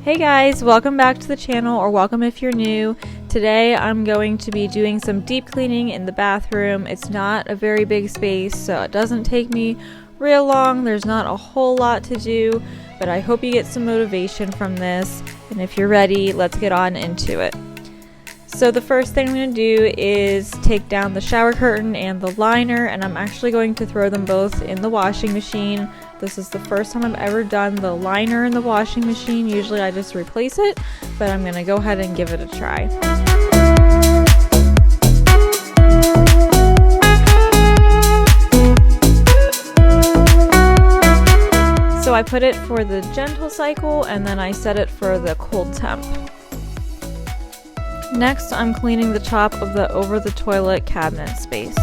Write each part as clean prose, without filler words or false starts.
Hey guys, welcome back to the channel, or welcome if you're new. Today I'm going to be doing some deep cleaning in the bathroom. It's not a very big space, so it doesn't take me real long. There's not a whole lot to do, but I hope you get some motivation from this. And if you're ready, let's get on into it. So the first thing I'm going to do is take down the shower curtain and the liner, and I'm actually going to throw them both in the washing machine. This is the first time I've ever done the liner in the washing machine. Usually I just replace it, but I'm going to go ahead and give it a try. So I put it for the gentle cycle, and then I set it for the cold temp. Next, I'm cleaning the top of the over the toilet cabinet space.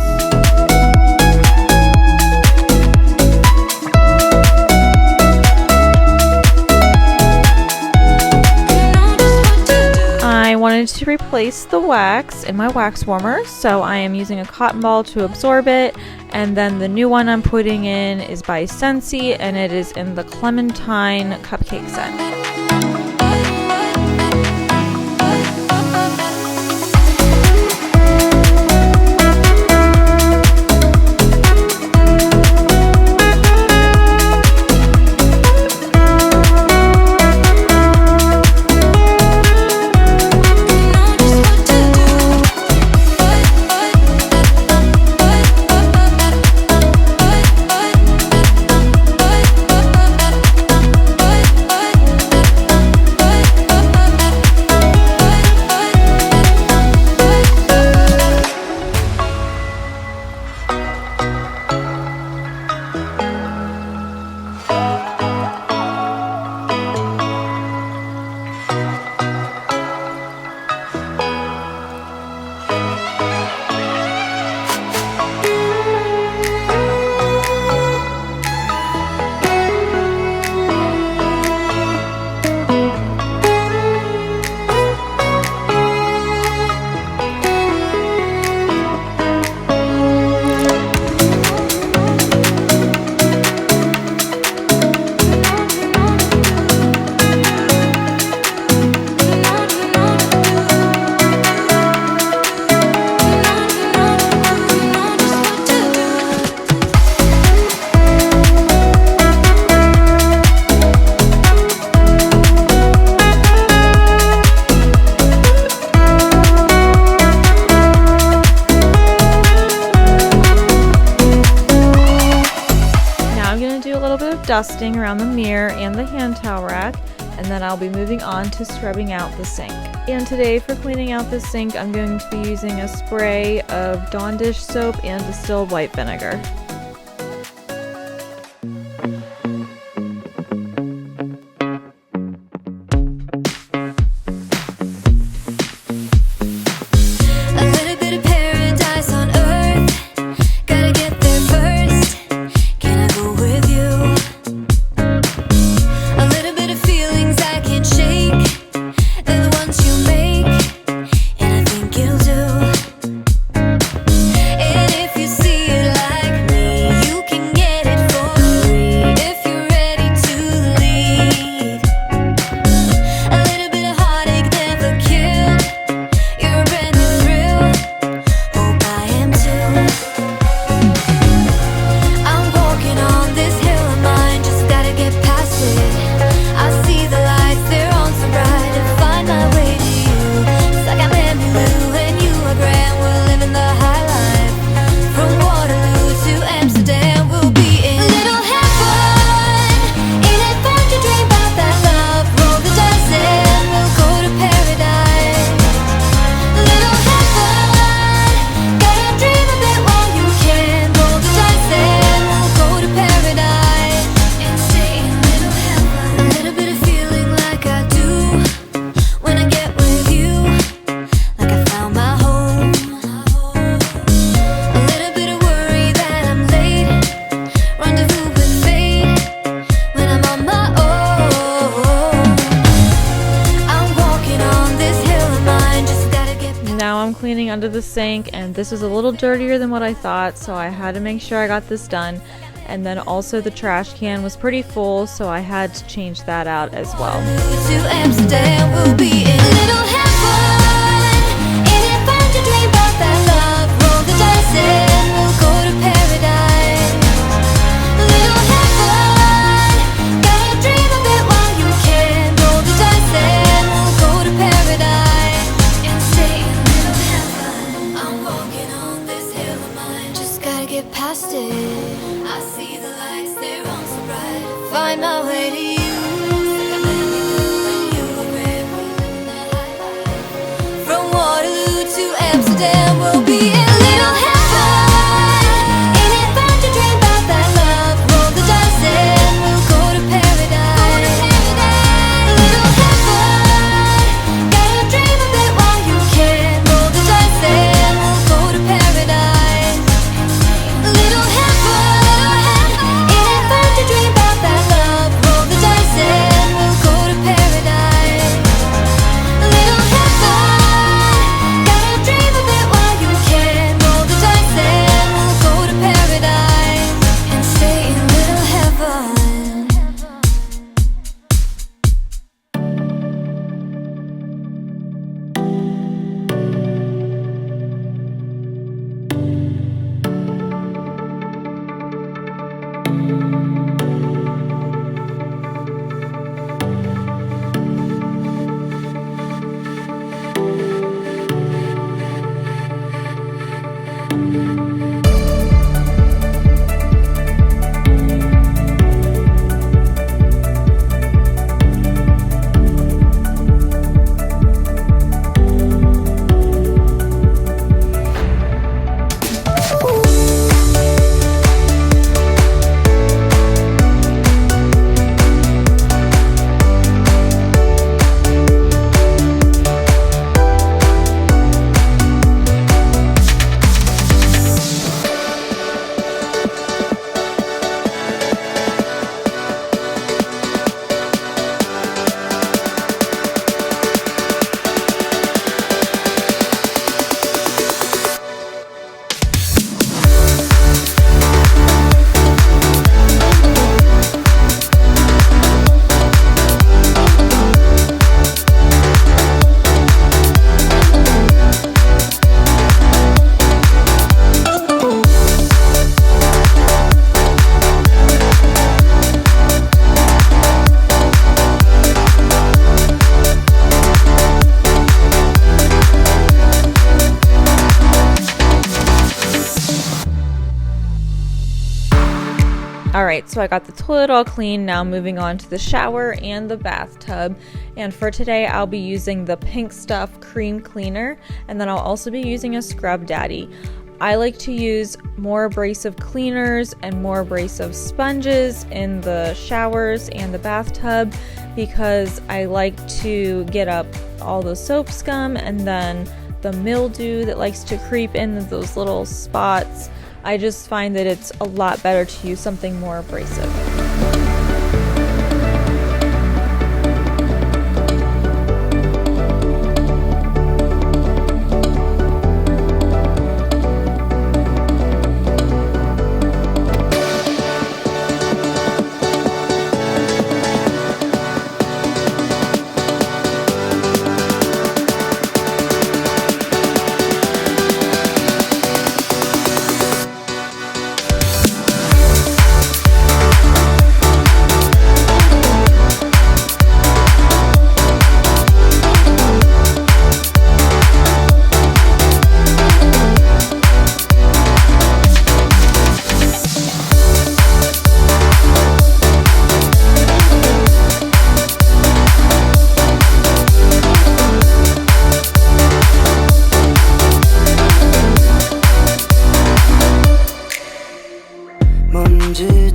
I wanted to replace the wax in my wax warmer, so I am using a cotton ball to absorb it, and then the new one I'm putting in is by Scentsy, and it is in the Clementine cupcake scent. Dusting around the mirror and the hand towel rack, and then I'll be moving on to scrubbing out the sink. And today for cleaning out the sink, I'm going to be using a spray of Dawn dish soap and distilled white vinegar. cleaning under the sink, and this is a little dirtier than what I thought, so I had to make sure I got this done. And then also the trash can was pretty full, so I had to change that out as well. To Amsterdam, we'll be in little heaven. In it, find your dream about that love. Roll the dice and we'll go to paradise. Little heaven, gotta dream of it while you can. Roll the dice and we'll go to paradise and stay in little heaven. I'm walking on this hill of mine, just gotta get past it. I see the lights, they're on so bright. Find my way to you. From Waterloo to Amsterdam, we'll be in little heaven. In it, find your dream about that love. Roll the dice and we'll go to paradise. Little heaven, gotta dream of it while you can. Roll the dice and we'll go to paradise. Little heaven, in it, find your dream about that love. Roll the dice and we'll go to paradise. Little heaven, gotta dream of it while you can. Roll the dice and we'll go to paradise and stay in little heaven. Alright, so I got the toilet all clean. Now moving on to the shower and the bathtub. And for today, I'll be using the Pink Stuff Cream Cleaner, and then I'll also be using a Scrub Daddy. I like to use more abrasive cleaners and more abrasive sponges in the showers and the bathtub because I like to get up all the soap scum and then the mildew that likes to creep in those little spots. I just find that it's a lot better to use something more abrasive.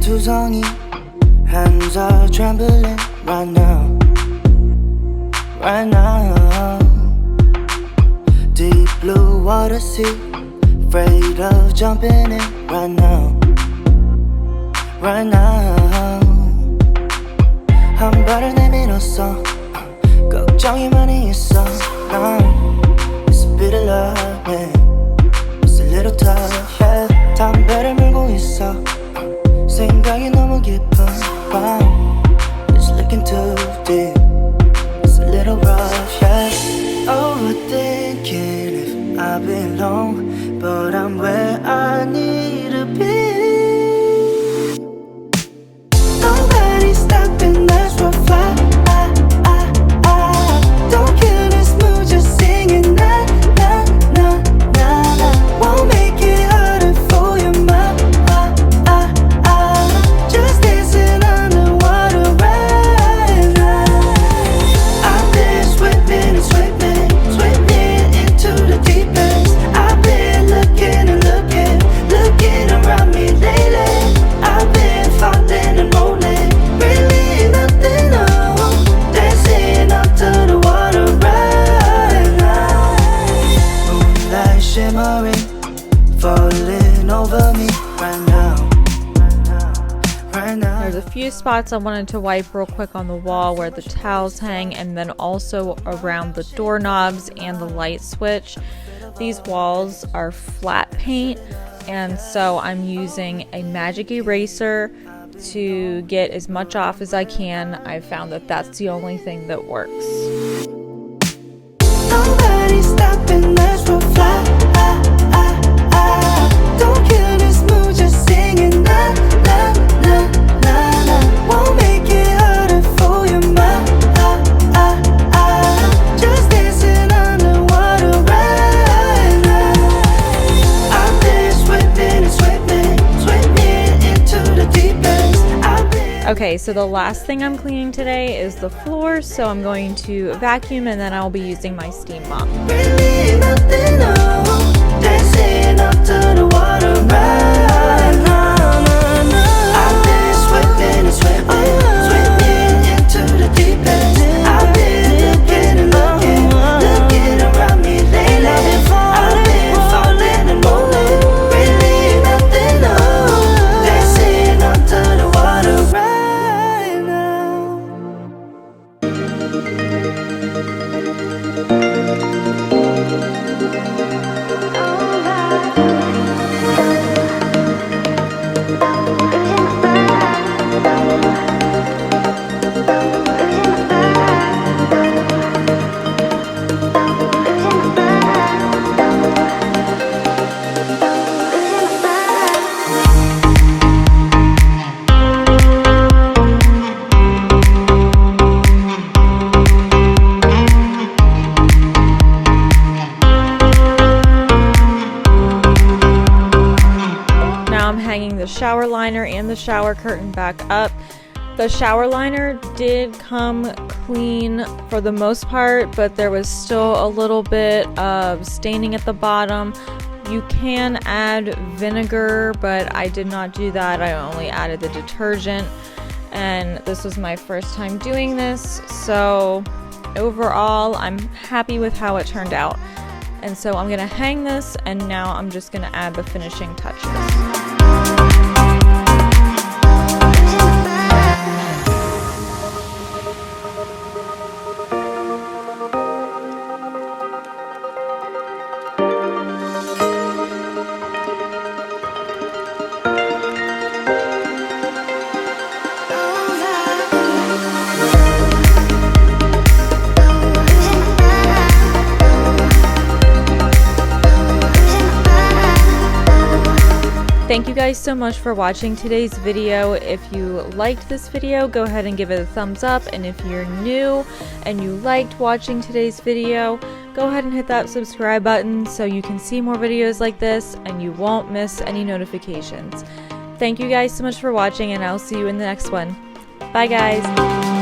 투성이 hands are trembling right now, right now. Deep blue water sea, afraid of jumping in right now, right now. 한 발을 내밀었어, 걱정이 많이 있어. It's a bit of love, yeah. It's a little tough, yeah. 담배를 물고 있어. Say I'm where I need to be. Nobody's stopping us, we'll fly. Don't kill this mood, just singing na na na na na. Won't make it harder for your mind. Just dancing underwater right now. I've been swimming and swimming into the deep end. I've been looking and looking around me lately. I've been falling and rolling, really nothing on. Dancing up to the water right now. Moonlight shimmering, falling over me right now. There's a few spots I wanted to wipe real quick on the wall where the towels hang, and then also around the doorknobs and the light switch. These walls are flat paint, and so I'm using a magic eraser to get as much off as I can. I found that that's the only thing that works. Nobody's stopping us, we'll fly. Don't kill this mood, just singing na na na na na. Won't make it harder for your mind. Just dancing underwater right now. I've been swimming and swimming into the deep end. I've been. Okay, so the last thing I'm cleaning today is the floor, so I'm going to vacuum and then I'll be using my steam mop. Really nothing on. Dancing up to the water right now. I've been swimming and swimming into the deep end. I've been looking around me lately. I've been falling and rolling, really nothing on. Dancing up to the water right now. The shower liner and the shower curtain back up. The shower liner did come clean for the most part, but there was still a little bit of staining at the bottom. You can add vinegar, but I did not do that. I only added the detergent, and this was my first time doing this, so overall I'm happy with how it turned out. And so I'm gonna hang this, and now I'm just gonna add the finishing touches. Thank you guys so much for watching today's video. If you liked this video, go ahead and give it a thumbs up. And if you're new and you liked watching today's video, go ahead and hit that subscribe button so you can see more videos like this and you won't miss any notifications. Thank you guys so much for watching, and I'll see you in the next one. Bye guys!